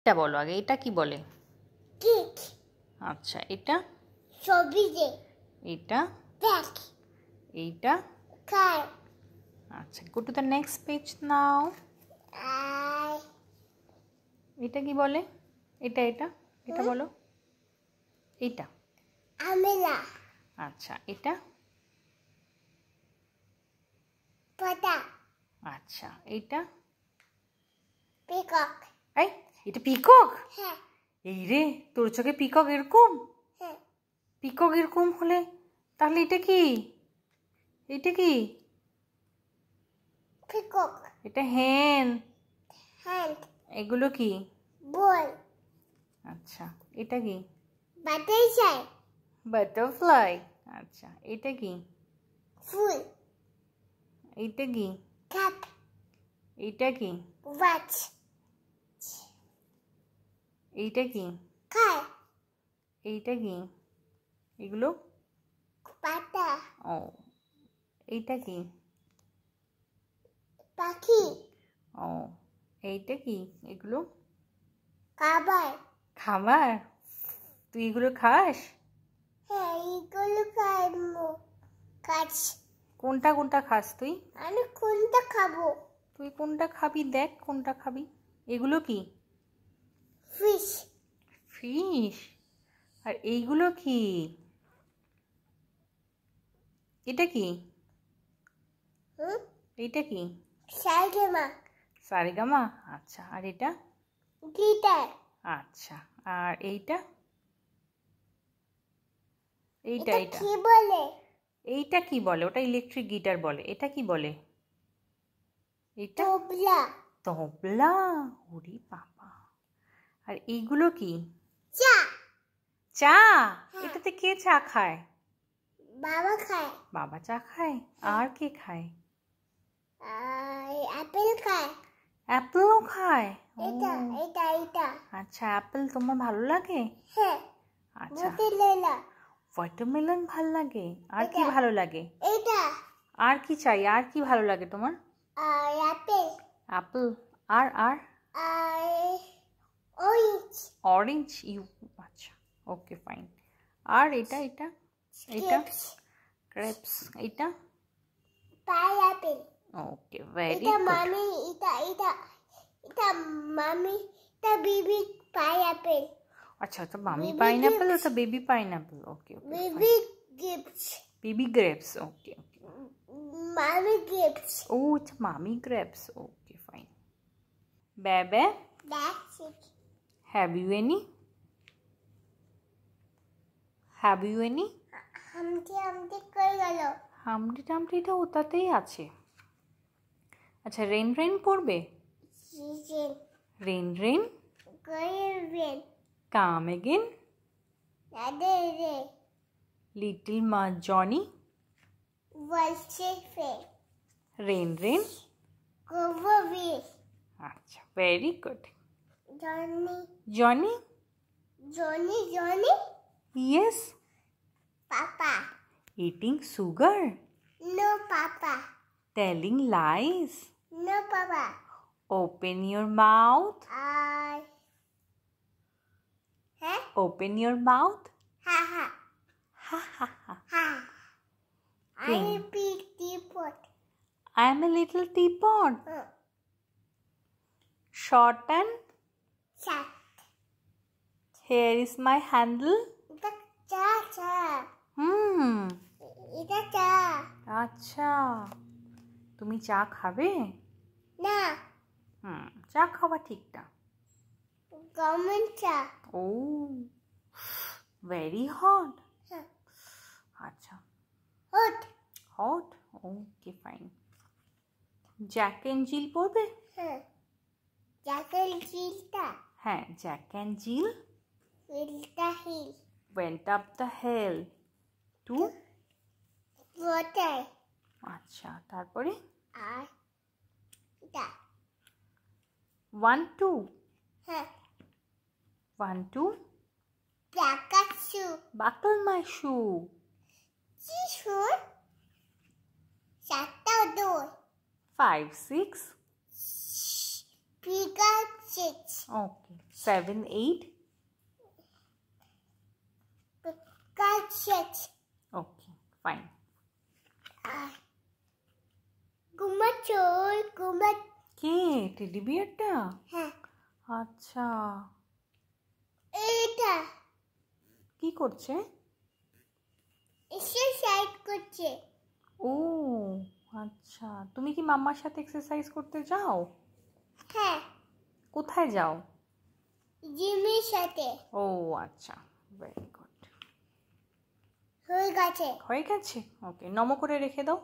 এটা বলো আগে, এটা কি বলে? কেক। আচ্ছা, এটা? সবজি। এটা? ব্যাগ। এইটা? কার। আচ্ছা, go to the next page now. I. এটা কি বলে? এটা এটা এটা বলো। এটা? আমলা। আচ্ছা, এটা? পাতা। আচ্ছা, এইটা? পিকক। এই, এটা পিকক? হ্যাঁ। এই রে, তোর চোখে পিকক এরকম? হ্যাঁ। পিকক এরকম হলে তাহলে এটা কি? এটা কি? পিকক। এটা হেন। হ্যান্ড। এগুলো কি? বল। আচ্ছা, এটা কি? বাটারফ্লাই। বাটারফ্লাই। আচ্ছা, এটা কি? ফুল। এইটা কি? কাপ। এইটা কি? ওয়াচ। এইটা কি? কার। এইটা কি? এগুলো? পাতা। ও, এইটা কি? পাখি। ও, এইটা কি? এগুলো খাবার। খাবার? তুই এগুলো খাস? হ্যাঁ, এগুলো খাবো। কাজ। কোনটা কোনটা খাস তুই? আমি কোনটা খাবো? তুই কোনটা খাবি দেখ, কোনটা খাবি। এগুলো কি? ফিশ। ফিশ। আর এইগুলো কি? এটা কি? এইটা কি? সারেগামা। সারেগামা। আচ্ছা, আর এটা? গিটার। আচ্ছা, আর এইটা? এইটা এটা এইটা কি বলে? এইটা কি বলে? ওটা ইলেকট্রিক গিটার বলে। এটা কি বলে? এটা? তবলা। তবলা। ওরে বাবা। আর এইগুলো কি? চা। চা? হ্যাঁ। এটাতে কে চা খায়? বাবা খায়। বাবা চা খায়? আর কে খায়? আপেল খায়। অ্যাপেলও খায়? এটা এটা এটা আচ্ছা, অ্যাপেল তোমার ভালো লাগে? হ্যাঁ। আচ্ছা, মোটেলেলা। ওয়াটারমেলন ভাল লাগে? আর কি এটা। ভালো লাগে? এটা আর কি চাই? আর কি ভালো লাগে তোমার? আপেল। অ্যাপেল। আর আর অরেঞ্জ। Orange you. আচ্ছা, ওকে ফাইন। আর এটা এটা এটা? গ্রেপস। এটা? পাইনাপেল। ওকে, ভেরি এটা গুড। মামি। এটা এটা এটা মামি। এটা বিবি পাইনাপেল। আচ্ছা, তো মামি Baby পাইনাপেল, grapes. ওটা baby pineapple. Okay okay, baby gifts. Baby grapes. Okay okay. মামি গিফটস। ও আচ্ছা, মামি grapes. Okay fine. Baby, that's it. Have you any? Have you any? Humpty Humpty কই গেল? হামটি টামটিটা ওটাতেই আছে। আচ্ছা, রেন রেন পড়বে? সিজন। Rain rain. কইবেন। Come again. দাদে রে। লিটল মা জনি। বলছে ফে। Rain rain. কববি। আচ্ছা, very good. Johnny. Johnny? Johnny Johnny. Yes. Papa. Eating sugar? No papa. Telling lies? No papa. Open your mouth. হ্যাঁ। Open your mouth. হা হা হা হা হা। হা। King. I big teapot. I am a little teapot. Short and Chat. here is my handle. এটা চা চা। হুম। এটা চা। আচ্ছা, তুমি চা খাবে? না। চা খাওয়া ঠিক না। গরম চা। ও, ভেরি হট। হ্যাঁ। আচ্ছা, hot. Hot. Okay fine. Jack and Jill পড়বে? হ্যাঁ। জ্যাকের জিলটা। হ্যাঁ, জ্যাক অ্যান্ড জিল হিলটা hill. went up the hill to water. আচ্ছা, তারপরে? আর এটা। 1 2 হ্যাঁ। 1 2 প্যাকাচু। buckle my shoe. কি শুন? চারটা দৌড়। 5 6 পিকাচু। 6. ওকে 7 8 Got 6. ওকে ফাইন ঘুমাচ্ছো কে টেডি বিয়ারটা হ্যাঁ আচ্ছা এটা কি করছে এক্সারসাইজ করছে ও আচ্ছা তুমি কি মাম্মার সাথে এক্সারসাইজ করতে যাও হ্যাঁ কোথায় যাও জিমের সাথে ও আচ্ছা ভেরি গুড হয়ে গেছে হয়ে গেছে ওকে নম করে রেখে দাও